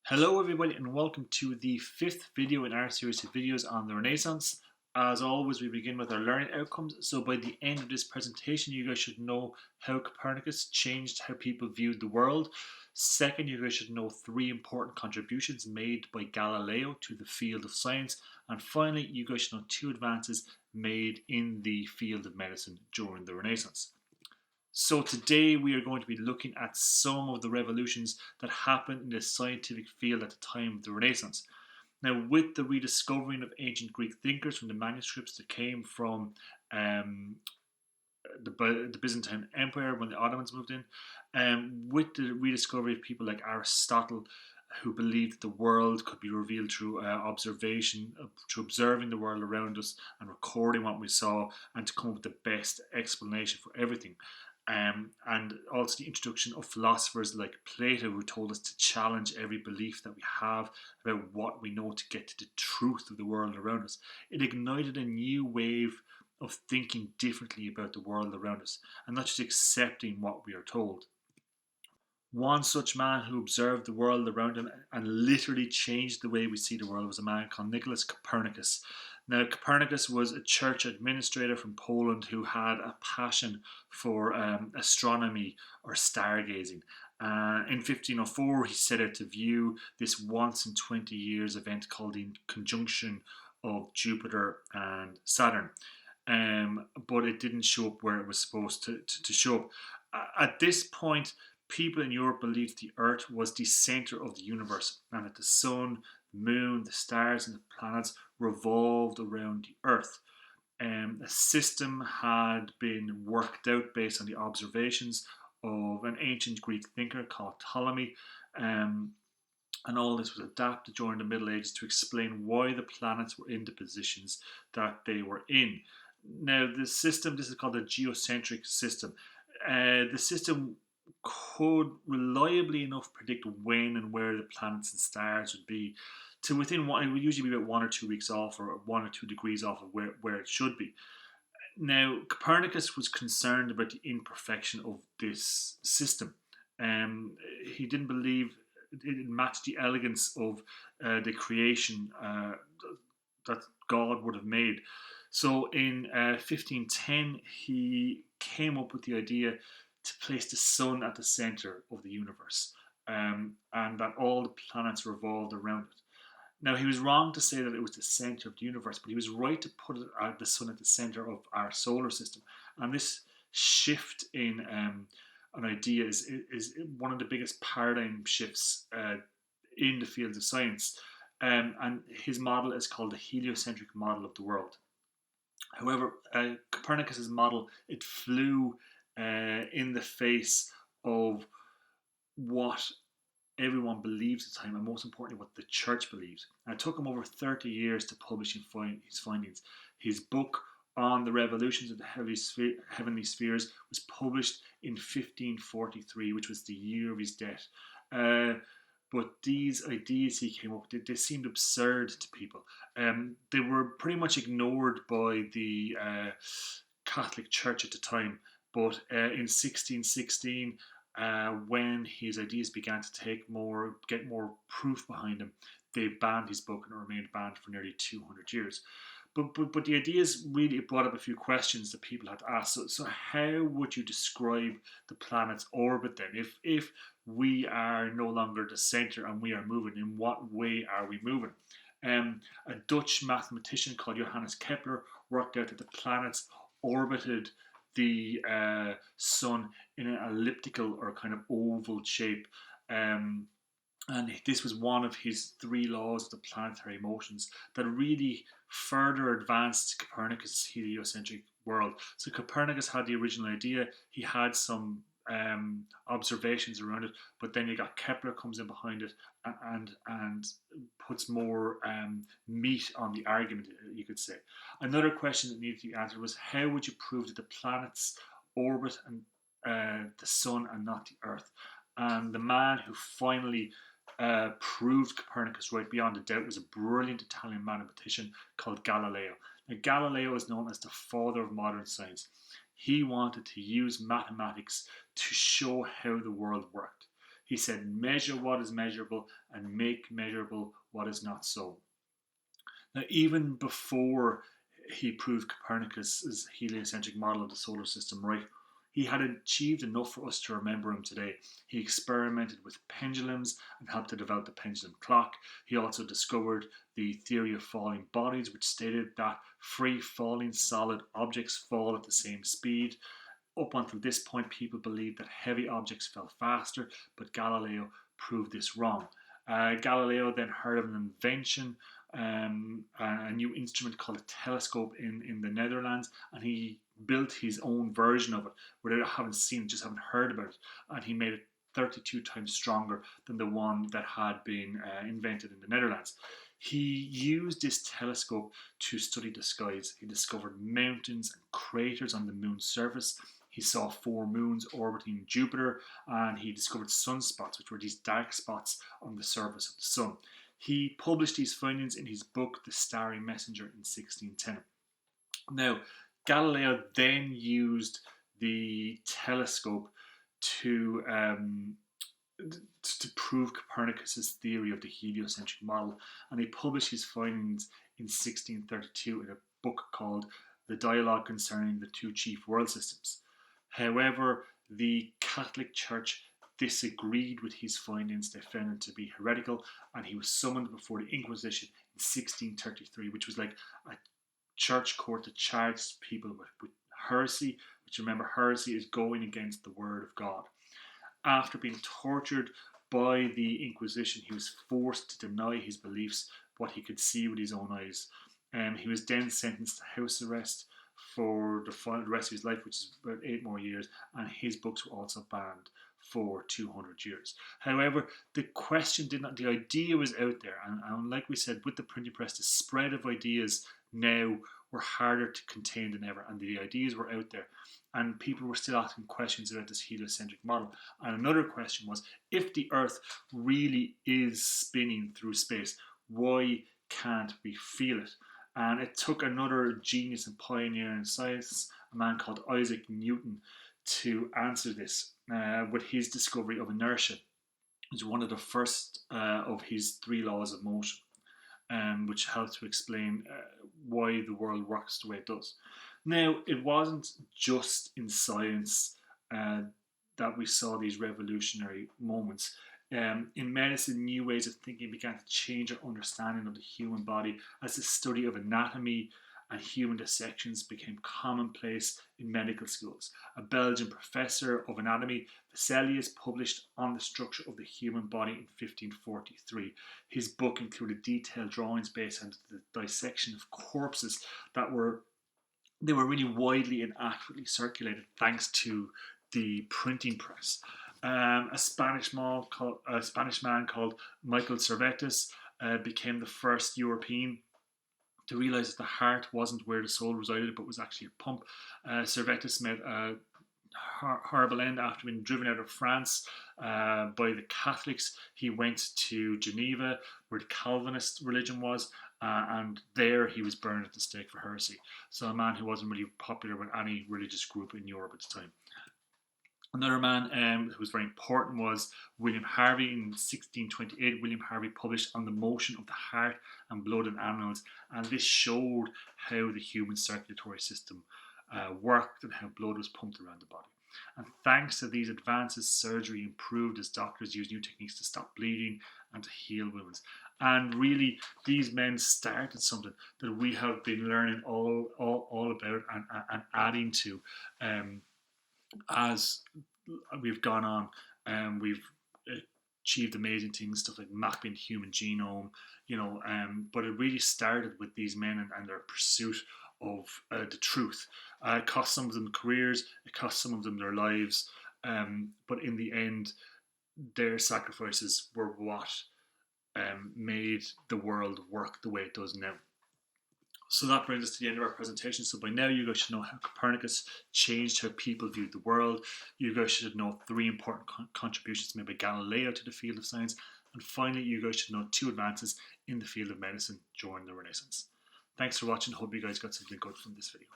Hello everybody and welcome to the fifth video in our series of videos on the Renaissance. As always, we begin with our learning outcomes, so by the end of this presentation you guys should know how Copernicus changed how people viewed the world. Second, you guys should know three important contributions made by Galileo to the field of science. And finally, you guys should know two advances made in the field of medicine during the Renaissance. So today we are going to be looking at some of the revolutions that happened in the scientific field at the time of the Renaissance. Now, with the rediscovering of ancient Greek thinkers from the manuscripts that came from the Byzantine Empire when the Ottomans moved in, with the rediscovery of people like Aristotle, who believed that the world could be revealed through observation, through observing the world around us and recording what we saw, and to come up with the best explanation for everything. And also the introduction of philosophers like Plato, who told us to challenge every belief that we have about what we know to get to the truth of the world around us. It ignited a new wave of thinking differently about the world around us and not just accepting what we are told. One such man who observed the world around him and literally changed the way we see the world was a man called Nicolaus Copernicus. Now, Copernicus was a church administrator from Poland who had a passion for astronomy or stargazing. In 1504, he set out to view this once in 20 years event called the conjunction of Jupiter and Saturn. But it didn't show up where it was supposed to show up. At this point, people in Europe believed the Earth was the center of the universe and that the sun, the moon, the stars, and the planets revolved around the Earth. A system had been worked out based on the observations of an ancient Greek thinker called Ptolemy, and all this was adapted during the Middle Ages to explain why the planets were in the positions that they were in. Now, this is called the Geocentric System. The system could reliably enough predict when and where the planets and stars would be to within one. It would usually be about 1 or 2 weeks off, or 1 or 2 degrees off of where it should be. Now, Copernicus was concerned about the imperfection of this system. He didn't believe it matched the elegance of the creation that God would have made. So in 1510, he came up with the idea to place the sun at the center of the universe, and that all the planets revolved around it. Now, he was wrong to say that it was the center of the universe, but he was right to put the sun at the center of our solar system. And this shift in an idea is one of the biggest paradigm shifts in the field of science. And his model is called the heliocentric model of the world. However, Copernicus's model, it flew in the face of what everyone believes at the time, and most importantly, what the church believes. And it took him over 30 years to publish his findings. His book on the revolutions of the heavenly spheres was published in 1543, which was the year of his death. But these ideas he came up with, they seemed absurd to people. They were pretty much ignored by the Catholic Church at the time. But in 1616, when his ideas began to get more proof behind them, they banned his book, and it remained banned for nearly 200 years. But the ideas really brought up a few questions that people had to ask. So how would you describe the planet's orbit then? If we are no longer the center and we are moving, in what way are we moving? A Dutch mathematician called Johannes Kepler worked out that the planets orbited the sun in an elliptical or kind of oval shape. And this was one of his 3 laws of the planetary motions that really further advanced Copernicus' heliocentric world. So Copernicus had the original idea. He had some observations around it, but then you got Kepler comes in behind it and puts more meat on the argument, you could say. Another question that needed to be answered was, how would you prove that the planets orbit and the sun and not the Earth? And the man who finally proved Copernicus right beyond a doubt was a brilliant Italian mathematician called Galileo. Now, Galileo is known as the father of modern science. He wanted to use mathematics to show how the world worked. He said, measure what is measurable and make measurable what is not so. Now, even before he proved Copernicus' heliocentric model of the solar system right, he had achieved enough for us to remember him today. He experimented with pendulums and helped to develop the pendulum clock. He also discovered the theory of falling bodies, which stated that free falling solid objects fall at the same speed. Up until this point, people believed that heavy objects fell faster, but Galileo proved this wrong. Galileo then heard of an invention, a new instrument called a telescope in the Netherlands, and he built his own version of it without having seen it, just having heard about it, and he made it 32 times stronger than the one that had been invented in the Netherlands. He used this telescope to study the skies. He discovered mountains and craters on the moon's surface. He saw 4 moons orbiting Jupiter, and he discovered sunspots, which were these dark spots on the surface of the sun. He published these findings in his book, The Starry Messenger, in 1610. Now, Galileo then used the telescope to prove Copernicus' theory of the heliocentric model, and he published his findings in 1632 in a book called The Dialogue Concerning the Two Chief World Systems. However, the Catholic Church disagreed with his findings. They found him to be heretical, and he was summoned before the Inquisition in 1633, which was like a church court that charged people with heresy, which, remember, heresy is going against the word of God. After being tortured by the Inquisition, he was forced to deny his beliefs, what he could see with his own eyes. He was then sentenced to house arrest for the rest of his life, which is about 8 more years, and his books were also banned for 200 years. However, the idea was out there, and like we said, with the printing press, the spread of ideas now were harder to contain than ever, and the ideas were out there, and people were still asking questions about this heliocentric model. And another question was, if the Earth really is spinning through space, why can't we feel it? And it took another genius and pioneer in science, a man called Isaac Newton, to answer this with his discovery of inertia, which is one of the first of his 3 laws of motion, which helped to explain why the world works the way it does. Now, it wasn't just in science that we saw these revolutionary moments. In medicine, new ways of thinking began to change our understanding of the human body as the study of anatomy and human dissections became commonplace in medical schools. A Belgian professor of anatomy, Vesalius, published On the Structure of the Human Body in 1543. His book included detailed drawings based on the dissection of corpses that were really widely and accurately circulated thanks to the printing press. A Spanish man called Michael Servetus became the first European to realize that the heart wasn't where the soul resided, but was actually a pump. Servetus met a horrible end after being driven out of France by the Catholics. He went to Geneva, where the Calvinist religion was, and there he was burned at the stake for heresy. So a man who wasn't really popular with any religious group in Europe at the time. Another man who was very important was William Harvey. In 1628, William Harvey published On the Motion of the Heart and Blood in Animals, and this showed how the human circulatory system worked and how blood was pumped around the body. And thanks to these advances, surgery improved as doctors used new techniques to stop bleeding and to heal wounds. And really, these men started something that we have been learning all about and adding to. As we've gone on, we've achieved amazing things, stuff like mapping the human genome, but it really started with these men and their pursuit of the truth. It cost some of them careers, it cost some of them their lives, but in the end, their sacrifices were what made the world work the way it does now. So that brings us to the end of our presentation. So by now you guys should know how Copernicus changed how people viewed the world. You guys should know 3 important contributions made by Galileo to the field of science. And finally, you guys should know 2 advances in the field of medicine during the Renaissance. Thanks for watching. Hope you guys got something good from this video.